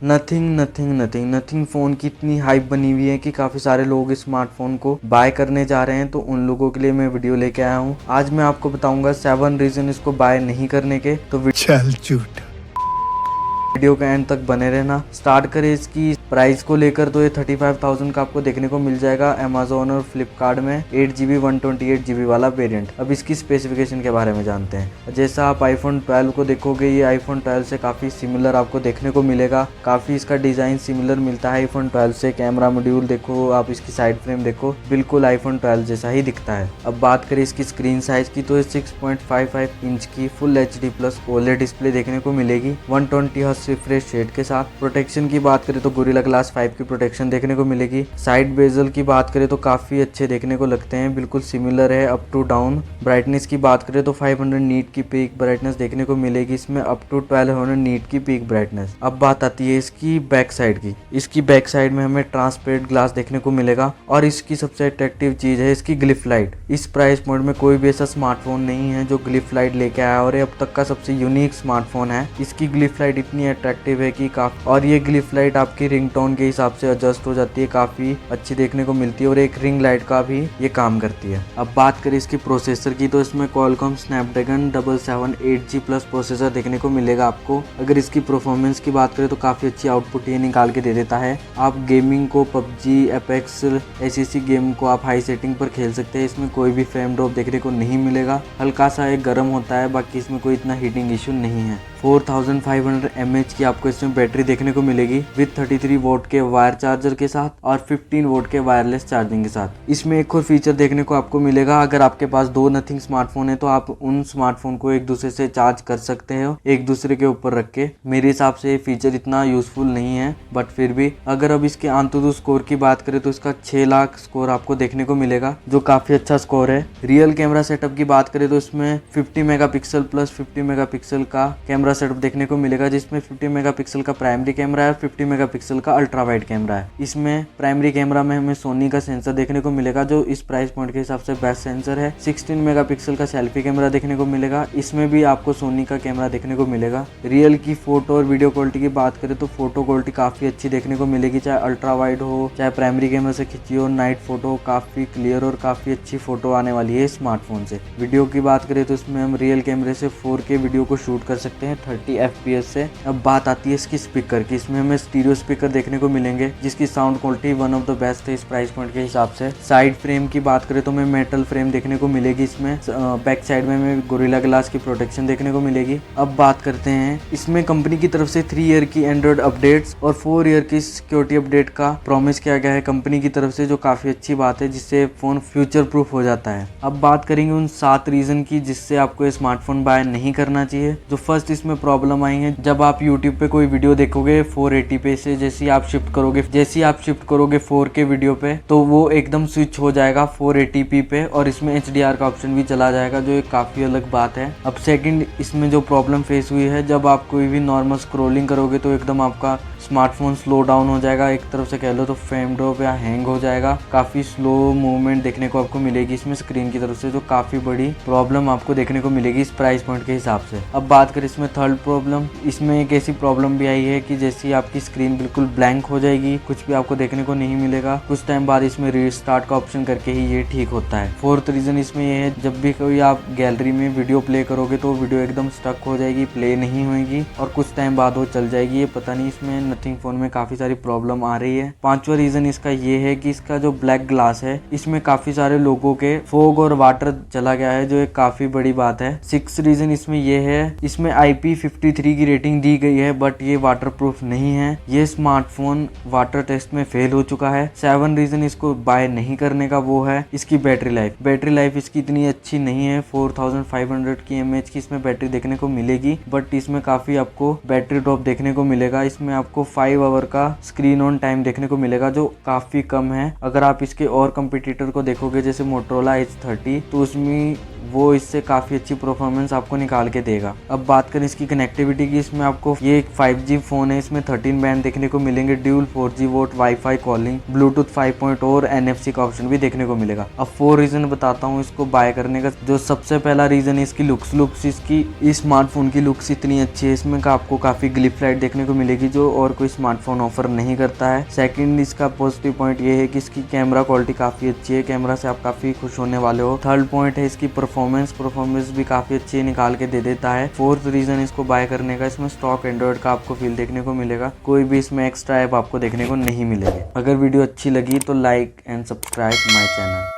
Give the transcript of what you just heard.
Nothing nothing nothing nothing phone की इतनी hype बनी हुई है कि काफ़ी सारे लोग इस स्मार्टफोन को बाय करने जा रहे हैं। तो उन लोगों के लिए मैं वीडियो लेके आया हूँ। आज मैं आपको बताऊंगा 7 रीज़न इसको बाय नहीं करने के। तो चल झूठ। वीडियो का एंड तक बने रहना। स्टार्ट करें इसकी प्राइस को लेकर तो ये 35,000 का आपको देखने को मिल जाएगा अमेजोन और फ्लिपकार्ट में 8GB 128GB वाला वेरिएंट। अब इसकी स्पेसिफिकेशन के बारे में जानते हैं। जैसा आप आईफोन 12 को देखोगे, ये आईफोन 12 से काफ़ी सिमिलर आपको देखने को मिलेगा। काफ़ी इसका डिज़ाइन सिमिलर मिलता है आईफोन 12 से। कैमरा मॉड्यूल देखो, आप इसकी साइड फ्रेम देखो, बिल्कुल आईफोन 12 जैसा ही दिखता है। अब बात करें इसकी स्क्रीन साइज की तो 6.55 इंच की full HD plus OLED display देखने को मिलेगी 120 हर्ट्ज रिफ्रेश रेट के साथ। प्रोटेक्शन की बात करें तो गोरिल्ला ग्लास 5 की प्रोटेक्शन देखने को मिलेगी। साइड बेजल की बात करें तो काफी अच्छे देखने को लगते हैं, बिल्कुल सिमिलर है अप टू डाउन। ब्राइटनेस की बात करें तो 500 नीट की पीक ब्राइटनेस देखने को मिलेगी इसमें, अप टू 1200 नीट की पीक ब्राइटनेस। अब बात आती है इसकी बैक साइड की। इसकी बैक साइड में हमें ट्रांसपेरेंट ग्लास देखने को मिलेगा और इसकी सबसे अट्रैक्टिव चीज है इसकी ग्लिफ लाइट। इस प्राइस पॉइंट में कोई भी ऐसा स्मार्टफोन नहीं है जो ग्लिफ लाइट लेके आया और ये अब तक का सबसे यूनिक स्मार्टफोन है। इसकी ग्लिफ लाइट इतनी अट्रैक्टिव है कि काफी, और ये ग्लिफ लाइट आपकी रिंगटोन के हिसाब से एडजस्ट हो जाती है, काफी अच्छी देखने को मिलती है और एक रिंग लाइट का भी ये काम करती है। अब बात करें इसकी प्रोसेसर की तो इसमें Qualcomm Snapdragon 778G plus processor देखने को मिलेगा आपको। अगर इसकी परफॉर्मेंस की बात करें तो काफी अच्छी आउटपुट ये निकाल के दे देता है। आप गेमिंग को पबजी, एपेक्स ऐसी गेम को आप हाई सेटिंग पर खेल सकते हैं। इसमें कोई भी फ्रेम ड्रॉप देखने को नहीं मिलेगा, हल्का सा एक गर्म होता है, बाकी इसमें कोई इतना हीटिंग इशू नहीं है। 4500 mAh की आपको इसमें बैटरी देखने को मिलेगी विद 33 वोल्ट के वायर चार्जर के साथ और 15 वोल्ट के वायरलेस चार्जिंग के साथ। इसमें एक और फीचर देखने को आपको मिलेगा, अगर आपके पास दो नथिंग स्मार्टफोन है तो आप उन स्मार्टफोन को एक दूसरे से चार्ज कर सकते हो एक दूसरे के ऊपर रख के। मेरे हिसाब से ये फीचर इतना यूजफुल नहीं है, बट फिर भी अगर अब इसके AnTuTu स्कोर की बात करें तो इसका 6 लाख स्कोर आपको देखने को मिलेगा, जो काफी अच्छा स्कोर है। रियल कैमरा सेटअप की बात करें तो इसमें 50 मेगापिक्सल प्लस 50 मेगापिक्सल का कैमरा सेटअप देखने को मिलेगा, जिसमें 50 मेगापिक्सल का प्राइमरी कैमरा है और 50 मेगापिक्सल का अल्ट्रा वाइड कैमरा है। इसमें प्राइमरी कैमरा में हमें सोनी का सेंसर देखने को मिलेगा, जो इस प्राइस पॉइंट के हिसाब से बेस्ट सेंसर है। 16 मेगापिक्सल का सेल्फी कैमरा देखने को मिलेगा, इसमें भी आपको सोनी का कैमरा देखने को मिलेगा। रियल की फोटो और वीडियो क्वालिटी की बात करें तो फोटो क्वालिटी काफी अच्छी देखने को मिलेगी, चाहे अल्ट्रा वाइड हो चाहे प्राइमरी कैमरा से खींची हो। नाइट फोटो काफी क्लियर और काफी अच्छी फोटो आने वाली है स्मार्टफोन से। वीडियो की बात करें तो इसमें हम रियल कैमरे से 4K वीडियो को शूट कर सकते हैं 30 FPS से। अब बात आती है इसकी स्पीकर की। इसमें हमें स्टीरियो स्पीकर देखने को मिलेंगे, जिसकी sound quality one of the best है इस प्राइस पॉइंट के हिसाब से। साइड फ्रेम की बात करें तो हमें मेटल फ्रेम देखने को मिलेगी इसमें। बैक साइड में हमें गोरिल्ला ग्लास की प्रोटेक्शन देखने को मिलेगी। अब बात करते हैं इसमें कंपनी की तरफ से 3 ईयर की एंड्रॉइड अपडेट्स और 4 ईयर की सिक्योरिटी अपडेट का प्रॉमिस किया गया है कंपनी की तरफ से, जो काफी अच्छी बात है, जिससे फोन फ्यूचर प्रूफ हो जाता है। अब बात करेंगे उन 7 रीजन की जिससे आपको ये स्मार्टफोन बाय नहीं करना चाहिए। जो फर्स्ट इसमें प्रॉब्लम आई है, जब आप YouTube पे कोई वीडियो देखोगे 480p से जैसे ही आप शिफ्ट करोगे 4K वीडियो पे, तो वो एकदम स्विच हो जाएगा 480p पे और इसमें HDR का ऑप्शन भी चला जाएगा, जो एक काफी अलग बात है। अब सेकंड इसमें जो प्रॉब्लम फेस हुई है, जब आप कोई भी नॉर्मल स्क्रॉलिंग करोगे तो एकदम आपका स्मार्टफोन स्लो डाउन हो जाएगा, एक तरफ से कह लो तो फ्रेम ड्रॉप या हैंग हो जाएगा। काफी स्लो मूवमेंट देखने को आपको मिलेगी इसमें स्क्रीन की तरफ से, जो काफी बड़ी प्रॉब्लम आपको देखने को मिलेगी इस प्राइस पॉइंट के हिसाब से। अब बात करें इसमें थर्ड प्रॉब्लम, इसमें एक ऐसी प्रॉब्लम भी आई है कि जैसे आपकी स्क्रीन बिल्कुल ब्लैंक हो जाएगी, कुछ भी आपको देखने को नहीं मिलेगा। कुछ टाइम बाद इसमें रीस्टार्ट का ऑप्शन करके ही ये ठीक होता है। फोर्थ रीजन इसमें ये है, जब भी कोई आप गैलरी में वीडियो प्ले करोगे तो वीडियो एकदम स्टक हो जाएगी, प्ले नहीं होगी और कुछ टाइम बाद वो चल जाएगी। ये पता नहीं, इसमें नथिंग फोन में काफी सारी प्रॉब्लम आ रही है। पांचवा रीजन इसका ये है कि इसका जो ब्लैक ग्लास है, इसमें काफी सारे लोगों के फोग और वाटर चला गया है, जो एक काफी बड़ी बात है। 6 रीजन इसमें ये है, इसमें IP53 की रेटिंग दी गई है, बट ये वाटर प्रूफ नहीं है। ये स्मार्टफोन वाटर टेस्ट में फेल हो चुका है। 7 रीजन इसको बाय नहीं करने का वो है इसकी बैटरी लाइफ। बैटरी लाइफ इसकी इतनी अच्छी नहीं है। 4500 की mAh की इसमें बैटरी देखने को मिलेगी, बट इसमें काफी आपको बैटरी ड्रॉप देखने को मिलेगा। इसमें आपको 5 आवर का स्क्रीन ऑन टाइम देखने को मिलेगा, जो काफी कम है। अगर आप इसके और कंपटीटर को देखोगे जैसे मोटरोला H30, तो उसमें वो इससे काफ़ी अच्छी परफॉर्मेंस आपको निकाल के देगा। अब बात करें इसकी कनेक्टिविटी की, इसमें आपको ये एक 5G फ़ोन है, इसमें 13 बैंड देखने को मिलेंगे, dual 4G vote wifi calling, Bluetooth 5.0 और NFC का ऑप्शन भी देखने को मिलेगा। अब 4 रीज़न बताता हूँ इसको बाय करने का। जो सबसे पहला रीज़न है इसकी लुक्स इसकी इस स्मार्टफोन की लुक्स इतनी अच्छी है, इसमें आपको काफ़ी ग्लिप लाइट देखने को मिलेगी जो और कोई स्मार्टफोन ऑफर नहीं करता है। सेकंड, इसका पॉजिटिव पॉइंट ये है कि इसकी कैमरा क्वालिटी काफ़ी अच्छी है, कैमरा से आप काफ़ी खुश होने वाले हो। थर्ड पॉइंट है इसकी परफॉर्मेंस भी काफ़ी अच्छी निकाल के दे देता है। फोर्थ रीज़न इसको बाय करने का, इसमें स्टॉक एंड्रॉइड का आपको फील देखने को मिलेगा, कोई भी इसमें एक्स्ट्रा ऐप आपको देखने को नहीं मिलेगी। अगर वीडियो अच्छी लगी तो like and subscribe my channel.